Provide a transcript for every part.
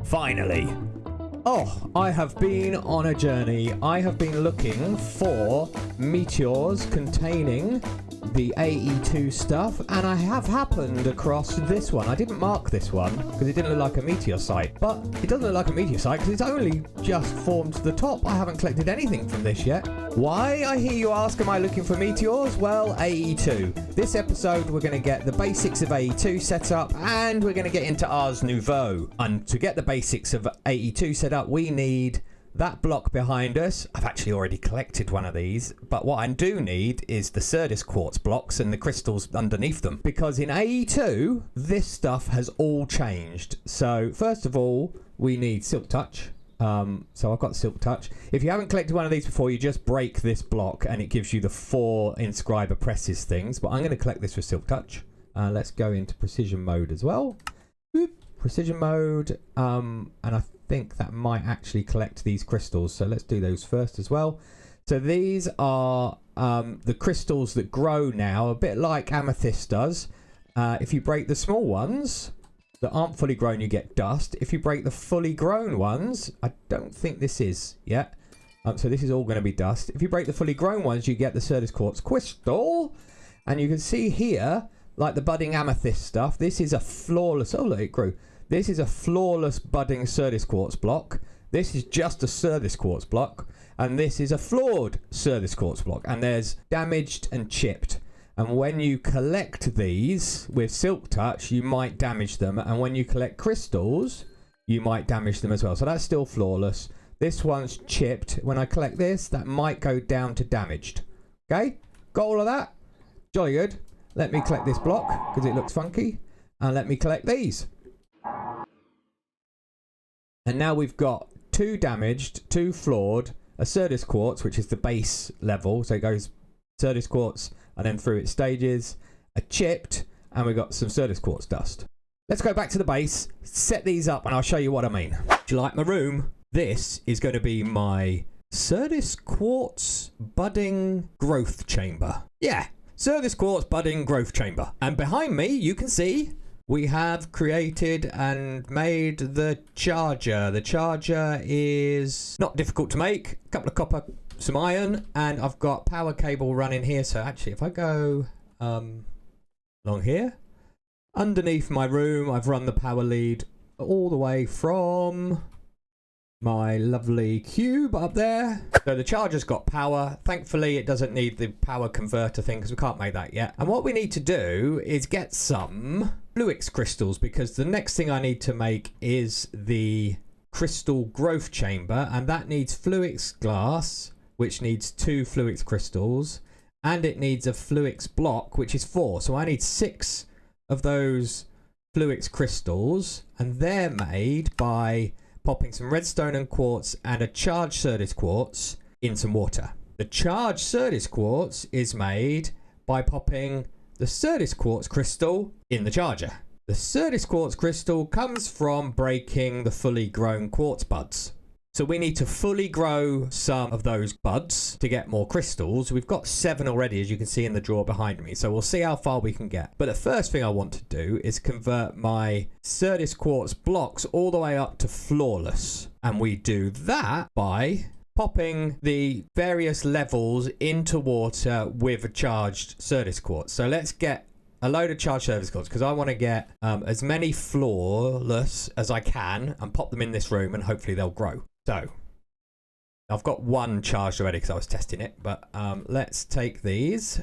Finally. Oh, I have been on a journey. I have been looking for meteors containing the AE2 stuff, and I have happened across this one. I didn't mark this one because it didn't look like a meteor site, but it doesn't look like a meteor site because it's only just formed to the top. I haven't collected anything from this yet. Why, I hear you ask, am I looking for meteors? Well, AE2. This episode, we're going to get the basics of AE2 set up, and we're going to get into Ars Nouveau. And to get the basics of AE2 set up, we need that block behind us. I've actually already collected one of these, but what I do need is the Certus Quartz blocks and the crystals underneath them, because in AE2 this stuff has all changed. So first of all, we need Silk Touch. So I've got Silk Touch. If you haven't collected one of these before, you just break this block and it gives you the 4 Inscriber presses things, but I'm going to collect this with Silk Touch. Let's go into precision mode as well. Boop. Precision mode, and I think that might actually collect these crystals, so let's do those first as well. So these are the crystals that grow now, a bit like Amethyst does. If you break the small ones that aren't fully grown, you get dust. If you break the fully grown ones, I don't think this is yet, so this is all going to be dust. If you break the fully grown ones, you get the Certus Quartz crystal, and you can see here, like the budding amethyst stuff, this is a flawless, oh look, it grew. This is a flawless budding Certus Quartz block. This is just a Certus Quartz block. And this is a flawed Certus Quartz block. And there's damaged and chipped. And when you collect these with Silk Touch, you might damage them. And when you collect crystals, you might damage them as well. So that's still flawless. This one's chipped. When I collect this, that might go down to damaged. Okay? Got all of that? Jolly good. Let me collect this block because it looks funky. And let me collect these. And now we've got 2 damaged, 2 flawed, a Certus Quartz, which is the base level. So it goes Certus Quartz and then through its stages, a chipped, and we've got some Certus Quartz dust. Let's go back to the base, set these up, and I'll show you what I mean. Do you like my room? This is going to be my Certus Quartz budding growth chamber. Yeah, Certus Quartz budding growth chamber. And behind me, you can see we have created and made the charger. The charger is not difficult to make. A couple of copper, some iron, and I've got power cable running here. So actually, if I go along here, underneath my room, I've run the power lead all the way from my lovely cube up there. So the charger's got power. Thankfully, it doesn't need the power converter thing because we can't make that yet. And what we need to do is get some Fluix crystals, because the next thing I need to make is the crystal growth chamber, and that needs Fluix glass, which needs 2 Fluix crystals, and it needs a Fluix block, which is 4. So I need 6 of those Fluix crystals, and they're made by popping some redstone and quartz and a charged Certus Quartz in some water. The charged Certus Quartz is made by popping the Certus Quartz crystal in the charger. The Certus Quartz crystal comes from breaking the fully grown quartz buds. So we need to fully grow some of those buds to get more crystals. We've got 7 already, as you can see in the drawer behind me. So we'll see how far we can get. But the first thing I want to do is convert my Certus Quartz blocks all the way up to flawless. And we do that by popping the various levels into water with a charged Certus Quartz. So let's get a load of charged Certus Quartz, because I want to get as many flawless as I can and pop them in this room, and hopefully they'll grow. So I've got 1 charged already because I was testing it, but let's take these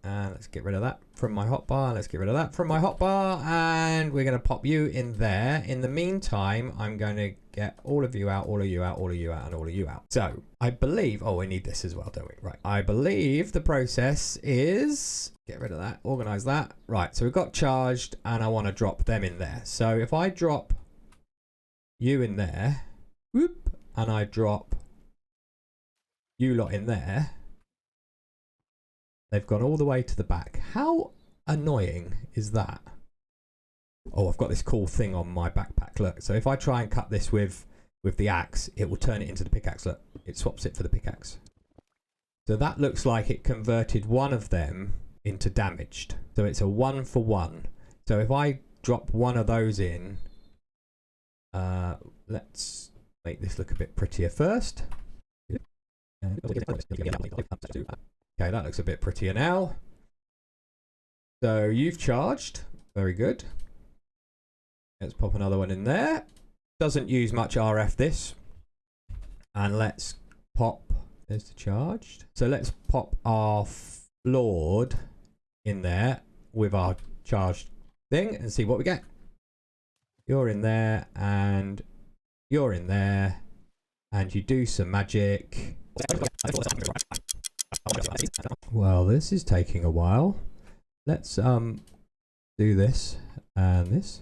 and let's get rid of that from my hotbar. Let's get rid of that from my hotbar, and we're going to pop you in there. In the meantime, I'm going to get all of you out, all of you out, all of you out, and all of you out. So I believe, oh, we need this as well, don't we? Right. I believe the process is get rid of that, organize that. Right. So we've got charged, and I want to drop them in there. So if I drop you in there, whoop, and I drop you lot in there, they've gone all the way to the back. How annoying is that? Oh, I've got this cool thing on my backpack. Look, so if I try and cut this with the axe, it will turn it into the pickaxe. Look, it swaps it for the pickaxe. So that looks like it converted one of them into damaged. So it's a 1 for 1. So if I drop one of those in, Let's make this look a bit prettier first. Okay, that looks a bit prettier now. So you've charged. Very good. Let's pop another one in there. Doesn't use much RF this. And let's pop, there's the charged. So let's pop our floored in there with our charged thing and see what we get. You're in there and you're in there and you do some magic. Well, this is taking a while. Let's do this and this.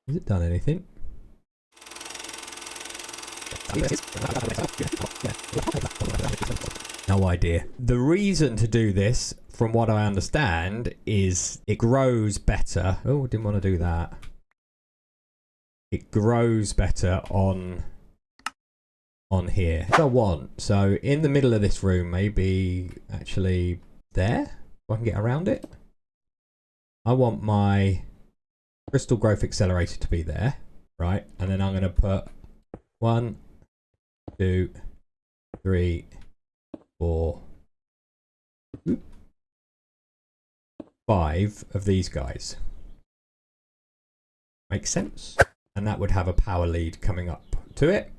Has it done anything? No idea. The reason to do this, from what I understand, is it grows better. Oh, didn't want to do that. It grows better on here. What I want. So in the middle of this room, maybe actually there, if I can get around it. I want my crystal growth accelerator to be there, right? And then I'm going to put 1, 2, 3, 4, 5 of these guys. Makes sense? And that would have a power lead coming up to it.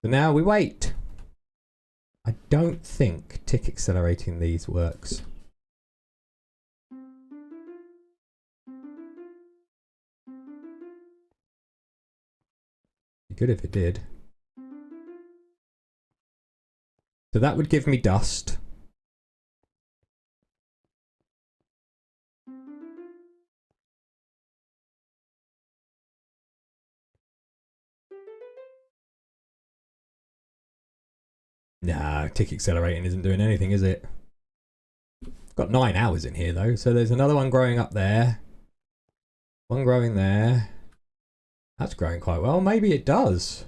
So now we wait. I don't think tick accelerating these works. Be good if it did. So that would give me dust. Nah, tick accelerating isn't doing anything, is it? Got 9 hours in here though, so there's another one growing up there. One growing there. That's growing quite well. Maybe it does.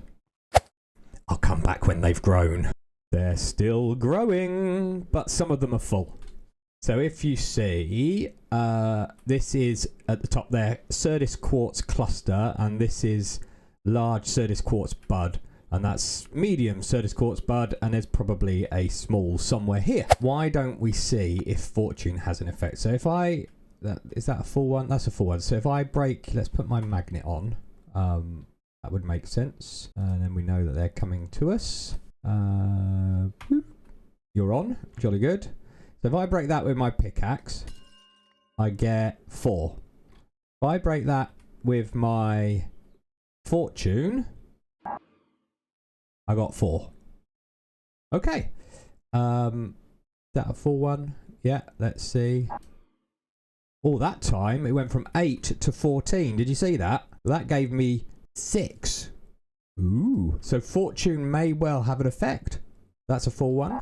I'll come back when they've grown. They're still growing, but some of them are full. So if you see, this is at the top there, Certus Quartz cluster, and this is large Certus Quartz bud. And that's medium Certus Quartz bud, and there's probably a small somewhere here. Why don't we see if fortune has an effect? So if I, is that a full one? That's a full one. So if I break, let's put my magnet on. That would make sense. And then we know that they're coming to us. You're on, jolly good. So if I break that with my pickaxe, I get 4. If I break that with my fortune, I got 4. Okay. Is that a full one? Yeah, let's see. All that time, it went from 8 to 14. Did you see that? That gave me 6. Ooh. So fortune may well have an effect. That's a full one.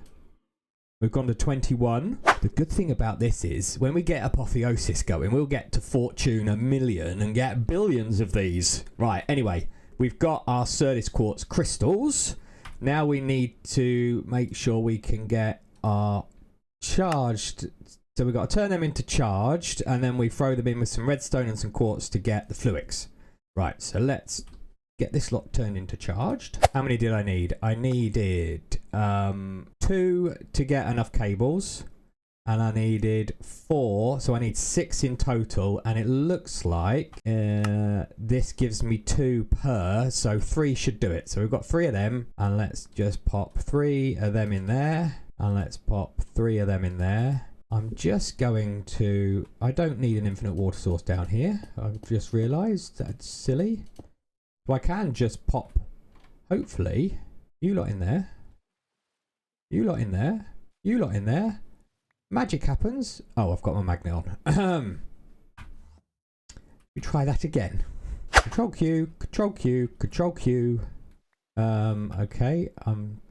We've gone to 21. The good thing about this is, when we get Apotheosis going, we'll get to fortune 1,000,000 and get billions of these. Right, anyway. We've got our Certus Quartz crystals. Now we need to make sure we can get our charged. So we've got to turn them into charged, and then we throw them in with some redstone and some quartz to get the Fluix. Right, so let's get this lot turned into charged. How many did I need? I needed 2 to get enough cables. And I needed 4, so I need 6 in total, and it looks like this gives me 2 per, so 3 should do it. So we've got 3 of them, and let's just pop 3 of them in there, and let's pop 3 of them in there. I'm just going to, I don't need an infinite water source down here. I've just realised that's silly. So I can just pop, hopefully, you lot in there, you lot in there, you lot in there. Magic happens. Oh, I've got my magnet on. We try that again. Control Q, Control Q, Control Q. Okay, I'm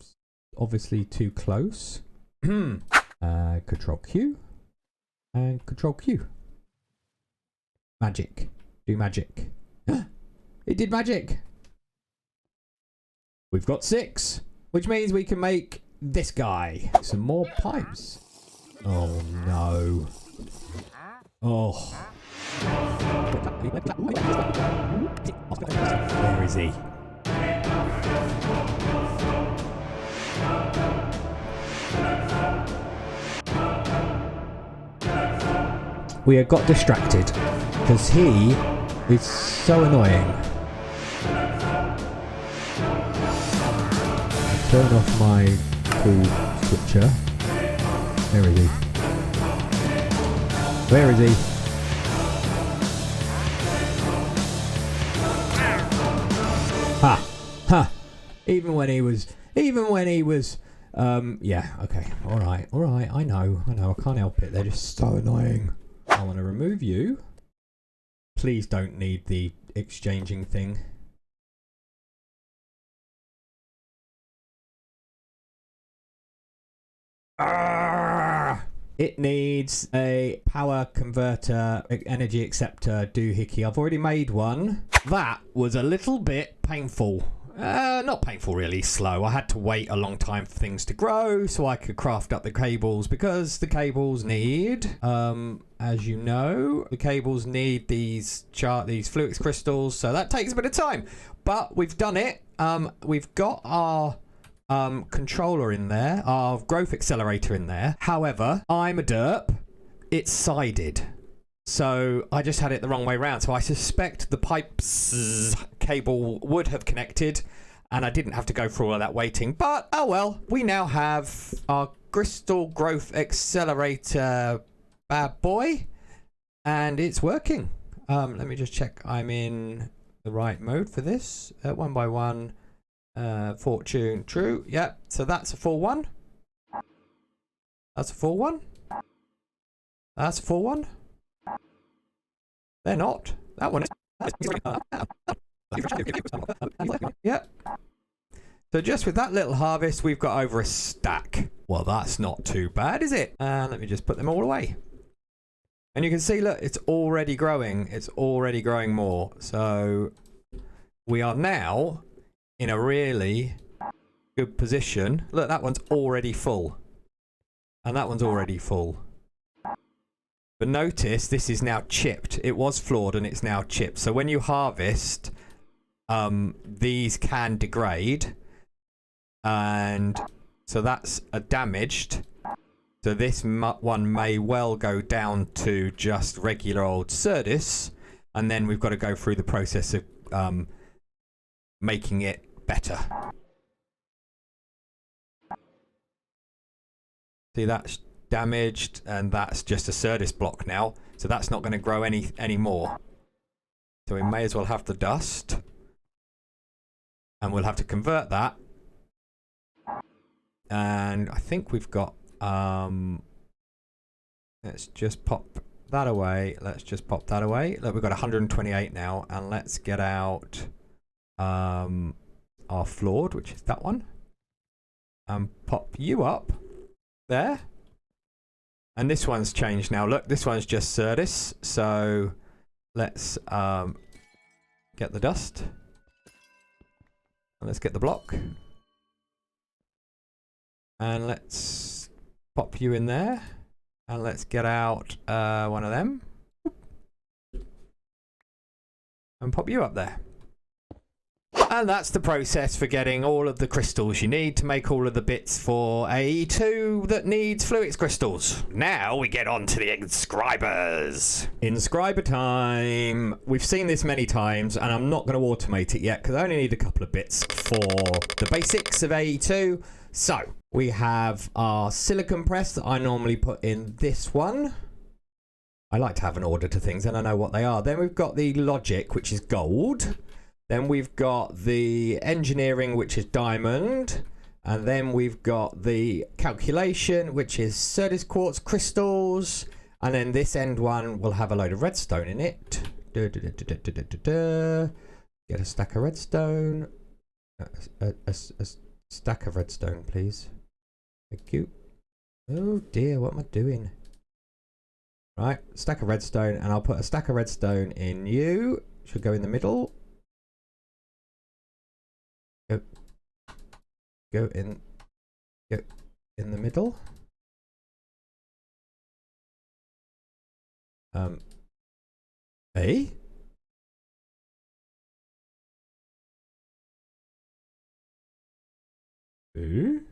obviously too close. Control Q and Control Q. Magic. Do magic. It did magic. We've got 6, which means we can make this guy. Some more pipes. Oh no. Oh. is he? We had got distracted because he is so annoying. I'll turn off my cool switcher. Where is he? Where is he? Ha! Ha! Even when he was, yeah, okay, alright, I know, I can't help it, they're just so annoying. I want to remove you. Please don't need the exchanging thing. It needs a power converter, energy acceptor, doohickey. I've already made one. That was a little bit painful. Not painful really, slow. I had to wait a long time for things to grow so I could craft up the cables because the cables need, as you know, the cables need these Fluix crystals, so that takes a bit of time. But we've done it. We've got our controller in there, our growth accelerator in there. However, I'm a derp. It's sided. So I just had it the wrong way around. So I suspect the pipes cable would have connected and I didn't have to go through all of that waiting. But oh well, we now have our crystal growth accelerator bad boy and it's working. Let me just check I'm in the right mode for this. 1 by 1, fortune, true. Yep, so that's a full one. That's a full one. That's a full one. They're not. That one is. Yep. So just with that little harvest, we've got over a stack. Well, that's not too bad, is it? And let me just put them all away. And you can see, look, it's already growing. It's already growing more. So we are now in a really good position. Look, that one's already full. And that one's already full. But notice this is now chipped. It was floored and it's now chipped. So when you harvest, these can degrade. And so that's a damaged. So this one may well go down to just regular old Certus. And then we've got to go through the process of making it better. See, that's damaged and that's just a Certus block now, so that's not going to grow any more. So we may as well have the dust and we'll have to convert that. And I think we've got let's just pop that away. Let's just pop that away. Look, we've got 128 now, and let's get out our floored, which is that one, and pop you up there. And this one's changed now. Look, this one's just Certus. So let's get the dust. And let's get the block. And let's pop you in there. And let's get out one of them. And pop you up there. And that's the process for getting all of the crystals you need to make all of the bits for AE2 that needs Fluix crystals. Now we get on to the Inscribers. Inscriber time. We've seen this many times and I'm not going to automate it yet because I only need a couple of bits for the basics of AE2. So we have our silicon press that I normally put in this one. I like to have an order to things and I know what they are. Then we've got the logic, which is gold. Then we've got the engineering, which is diamond. And then we've got the calculation, which is Certus Quartz crystals. And then this end one will have a load of redstone in it. Get a stack of redstone. A stack of redstone, please. Thank you. Oh dear, what am I doing? Right, stack of redstone. And I'll put a stack of redstone in you. Should go in the middle. Go in the middle. Ooh.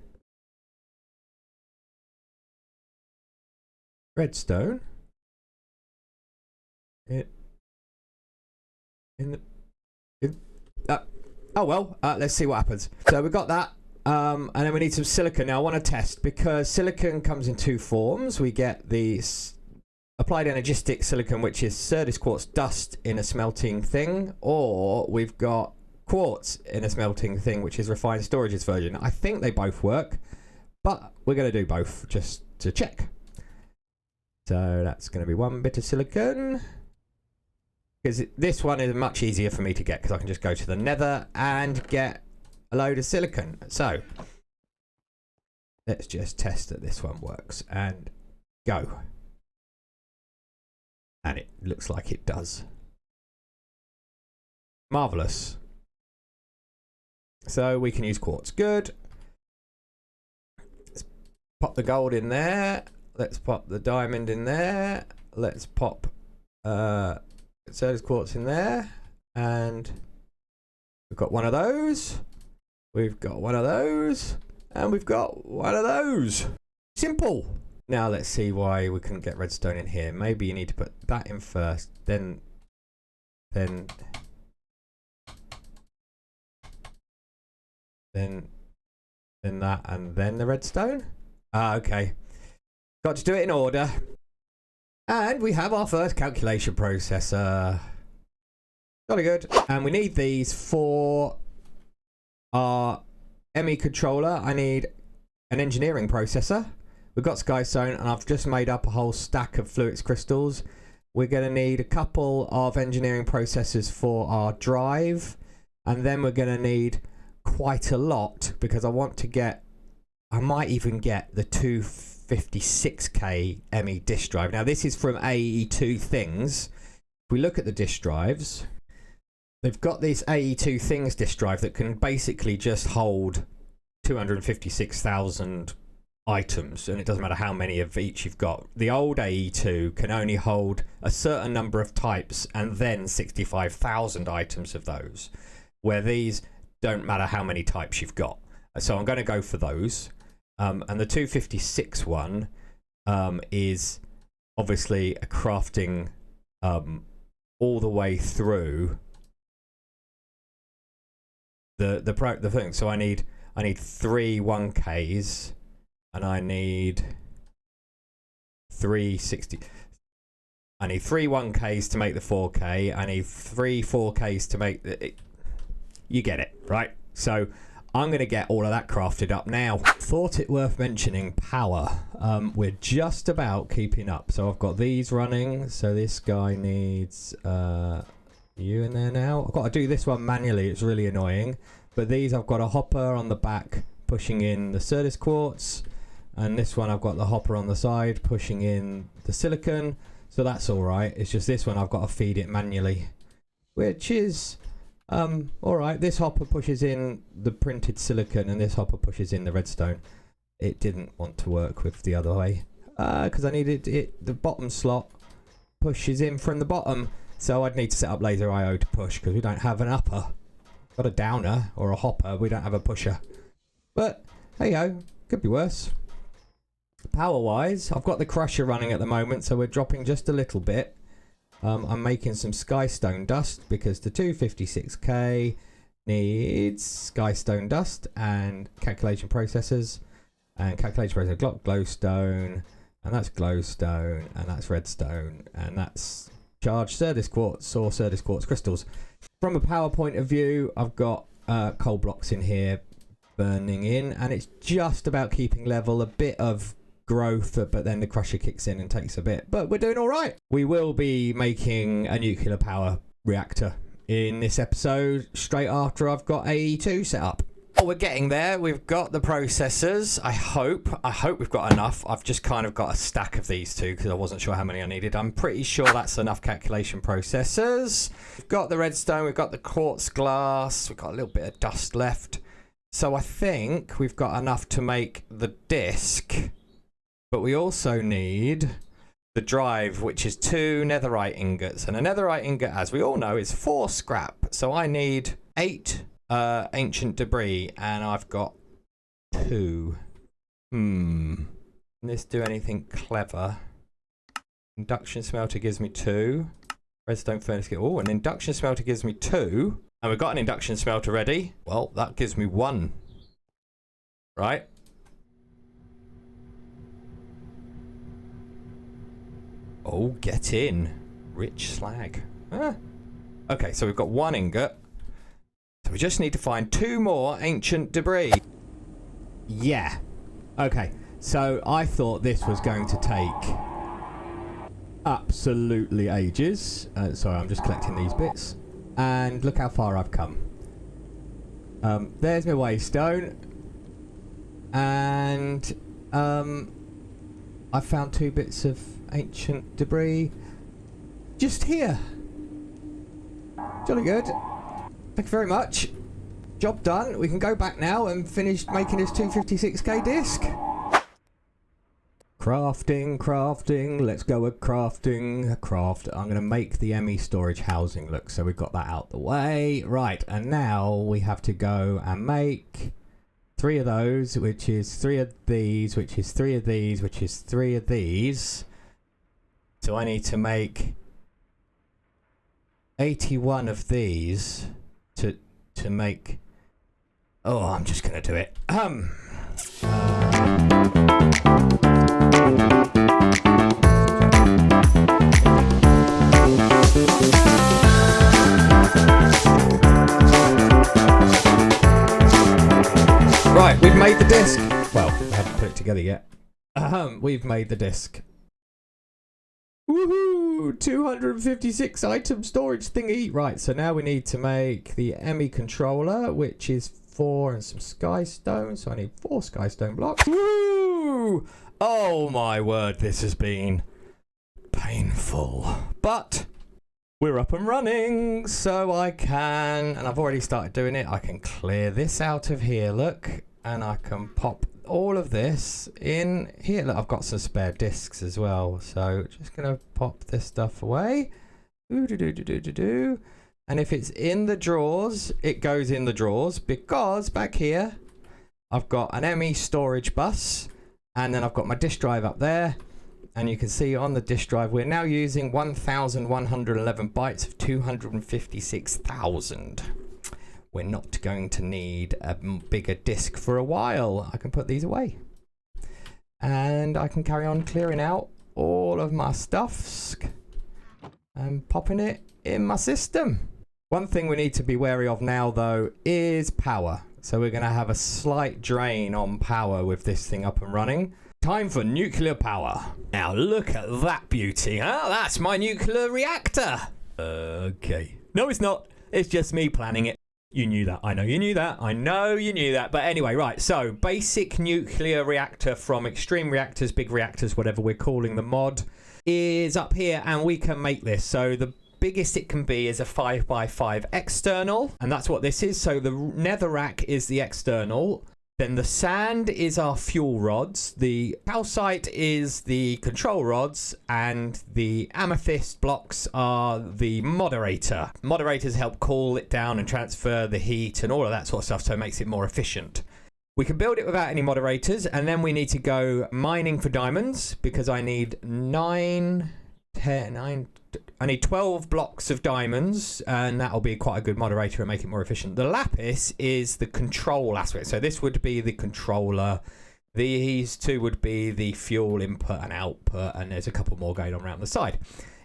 Redstone. Oh well, let's see what happens. So we got that, and then we need some silicon. Now I want to test, because silicon comes in two forms. We get the Applied Energistics silicon, which is Certus Quartz dust in a smelting thing, or we've got quartz in a smelting thing, which is refined storages version. I think they both work, but we're going to do both just to check. So that's going to be one bit of silicon. Because this one is much easier for me to get, because I can just go to the nether and get a load of silicon. So let's just test that this one works and go. And it looks like it does. Marvelous. So we can use quartz. Good. Let's pop the gold in there. Let's pop the diamond in there. Let's pop Certus Quartz in there, and we've got one of those, we've got one of those, and we've got one of those. Simple. Now let's see why we couldn't get redstone in here. Maybe you need to put that in first, then that, and then the redstone. Okay, got to do it in order. And we have our first calculation processor. Jolly good. And we need these for our ME controller. I need an engineering processor. We've got Skystone, and I've just made up a whole stack of Fluix crystals. We're going to need a couple of engineering processors for our drive. And then we're going to need quite a lot, because I want to get, I might even get the 256K ME disk drive. Now this is from AE2 Things. If we look at the disk drives, they've got this AE2 Things disk drive that can basically just hold 256,000 items, and it doesn't matter how many of each you've got. The old AE2 can only hold a certain number of types and then 65,000 items of those, where these don't matter how many types you've got. So I'm going to go for those. And the 256 one is obviously a crafting all the way through the thing. So I need 3 1Ks, and I need 360. I need 3 1Ks to make the 4K. I need 3 4Ks to make the. You get it, right? So I'm going to get all of that crafted up now. Thought it worth mentioning power. We're just about keeping up. So I've got these running. So this guy needs you in there now. I've got to do this one manually. It's really annoying. But these, I've got a hopper on the back pushing in the Certus Quartz. And this one, I've got the hopper on the side pushing in the silicon. So that's all right. It's just this one, I've got to feed it manually, which is... all right, this hopper pushes in the printed silicon and this hopper pushes in the redstone. It didn't want to work with the other way because I needed it. The bottom slot pushes in from the bottom, so I'd need to set up LaserIO to push, because we don't have an upper. Got a downer or a hopper, we don't have a pusher. But hey ho, could be worse. Power wise, I've got the crusher running at the moment, so we're dropping just a little bit. I'm making some Skystone dust, because the 256K needs Skystone dust and calculation processors. And calculation processor, glowstone, and that's glowstone, and that's redstone, and that's charged Certus Quartz or Certus Quartz crystals. From a power point of view, I've got coal blocks in here burning in, and it's just about keeping level. A bit of growth, but then the crusher kicks in and takes a bit, but we're doing all right. We will be making a nuclear power reactor in this episode straight after I've got AE2 set up. Oh, we're getting there. We've got the processors. I hope we've got enough. I've just kind of got a stack of these two because I wasn't sure how many I needed. I'm pretty sure that's enough calculation processors. We've got the redstone, we've got the quartz glass, we've got a little bit of dust left, so I think we've got enough to make the disc. But we also need the drive, which is 2 netherite ingots. And a netherite ingot, as we all know, is 4 scrap. So I need 8 ancient debris. And I've got 2. Can this do anything clever? Induction smelter gives me 2. Redstone furnace gives... Oh, an induction smelter gives me 2. And we've got an induction smelter ready. Well, that gives me 1. Right? Oh, get in. Rich slag. Ah. Okay, so we've got 1 ingot. So we just need to find 2 more ancient debris. Yeah. Okay, so I thought this was going to take absolutely ages. Sorry, I'm just collecting these bits. And look how far I've come. There's my waystone. And I found 2 bits of ancient debris just here. Jolly good. Thank you very much. Job done. We can go back now and finish making this 256k disc. Crafting. Let's go with crafting. I'm going to make the ME storage housing look. So we've got that out the way. Right. And now we have to go and make 3 of those, which is 3 of these, which is 3 of these, which is 3 of these. So I need to make 81 of these to make... Oh, I'm just going to do it. Right, we've made the disc. Well, we haven't put it together yet. We've made the disc. Woohoo! 256 item storage thingy. Right, so now we need to make the ME controller, which is 4 and some skystone. So I need 4 skystone blocks. Woo! Oh my word, this has been painful. But we're up and running, so I can, and I've already started doing it, I can clear this out of here, look, and I can pop all of this in here. Look, I've got some spare discs as well, so just gonna pop this stuff away. And if it's in the drawers, it goes in the drawers, because back here I've got an ME storage bus, and then I've got my disk drive up there, and you can see on the disk drive we're now using 1111 bytes of 256,000. We're not going to need a bigger disk for a while. I can put these away. And I can carry on clearing out all of my stuffs and popping it in my system. One thing we need to be wary of now, though, is power. So we're going to have a slight drain on power with this thing up and running. Time for nuclear power. Now look at that beauty, huh? That's my nuclear reactor. Okay. No, it's not. It's just me planning it. You knew that. I know you knew that. I know you knew that. But anyway, right. So, basic nuclear reactor from Extreme Reactors, Big Reactors, whatever we're calling the mod, is up here, and we can make this. So, the biggest it can be is a 5x5 external, and that's what this is. So, the netherrack is the external. Then the sand is our fuel rods, the calcite is the control rods, and the amethyst blocks are the moderator. Moderators help cool it down and transfer the heat and all of that sort of stuff, so it makes it more efficient. We can build it without any moderators, and then we need to go mining for diamonds, because I need 12 blocks of diamonds, and that'll be quite a good moderator and make it more efficient. The lapis is the control aspect. So this would be the controller. These 2 would be the fuel input and output, and there's a couple more going on around the side.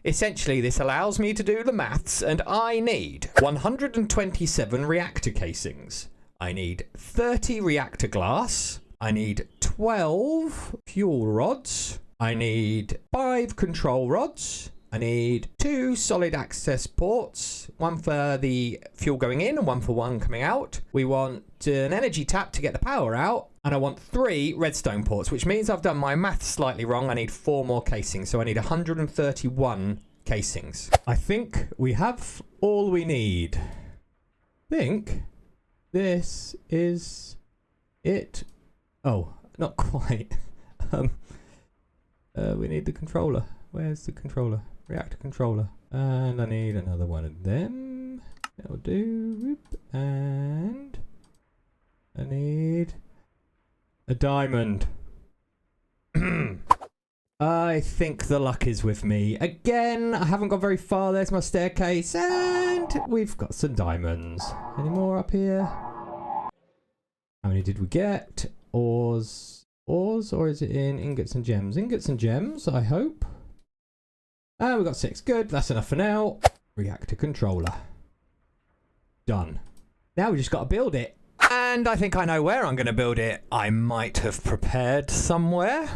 Essentially, this allows me to do the maths, and I need 127 reactor casings. I need 30 reactor glass. I need 12 fuel rods. I need 5 control rods. I need 2 solid access ports, 1 for the fuel going in and 1 for one coming out. We want an energy tap to get the power out, and I want 3 redstone ports, which means I've done my math slightly wrong. I need 4 more casings, so I need 131 casings. I think we have all we need. I think this is it. Oh, not quite. We need the controller. Where's the controller? Reactor controller. And I need another one of them. That'll do. And I need diamond. I think the luck is with me. Again, I haven't got very far. There's my staircase. And we've got some diamonds. Any more up here? How many did we get? Ores, or is it in ingots and gems? Ingots and gems, I hope. And we've got 6. Good, that's enough for now. Reactor controller. Done. Now we just got to build it. And I think I know where I'm going to build it. I might have prepared somewhere.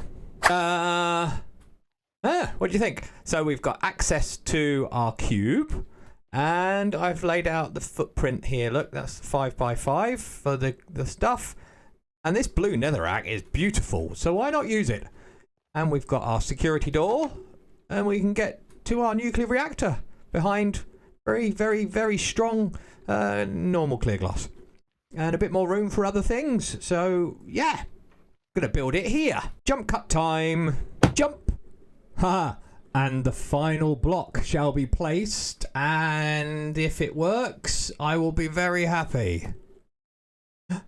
What do you think? So we've got access to our cube. And I've laid out the footprint here. Look, that's 5x5 for the stuff. And this blue netherrack is beautiful. So why not use it? And we've got our security door. And we can get to our nuclear reactor behind very, very, very strong normal clear glass. And a bit more room for other things. So, yeah. Gonna build it here. Jump cut time. Jump. Haha. And the final block shall be placed. And if it works, I will be very happy.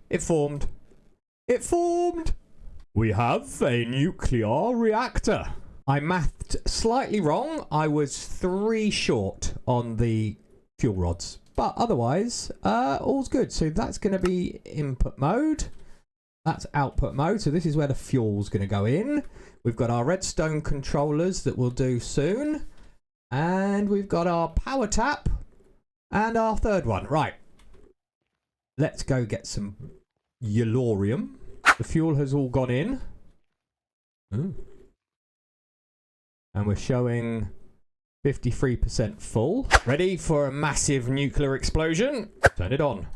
It formed. It formed. We have a nuclear reactor. I mathed slightly wrong. I was 3 short on the fuel rods. But otherwise, all's good. So that's going to be input mode. That's output mode. So this is where the fuel's going to go in. We've got our redstone controllers that we'll do soon. And we've got our power tap. And our third one. Right. Let's go get some yellorium. The fuel has all gone in. Ooh. And we're showing 53% full. Ready for a massive nuclear explosion. Turn it on.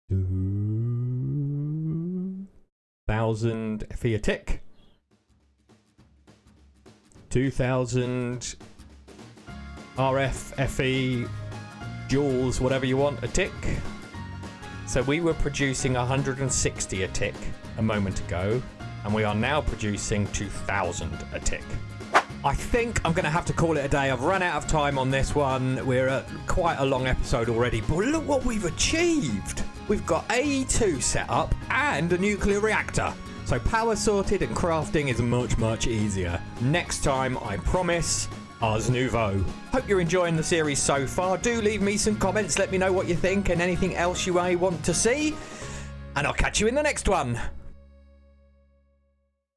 2,000 FE a tick. 2,000 RF, FE, joules, whatever you want, a tick. So we were producing 160 a tick a moment ago, and we are now producing 2,000 a tick. I think I'm going to have to call it a day. I've run out of time on this one. We're at quite a long episode already, but look what we've achieved. We've got AE2 set up and a nuclear reactor. So power sorted and crafting is much, much easier. Next time, I promise, Ars Nouveau. Hope you're enjoying the series so far. Do leave me some comments. Let me know what you think and anything else you may want to see. And I'll catch you in the next one.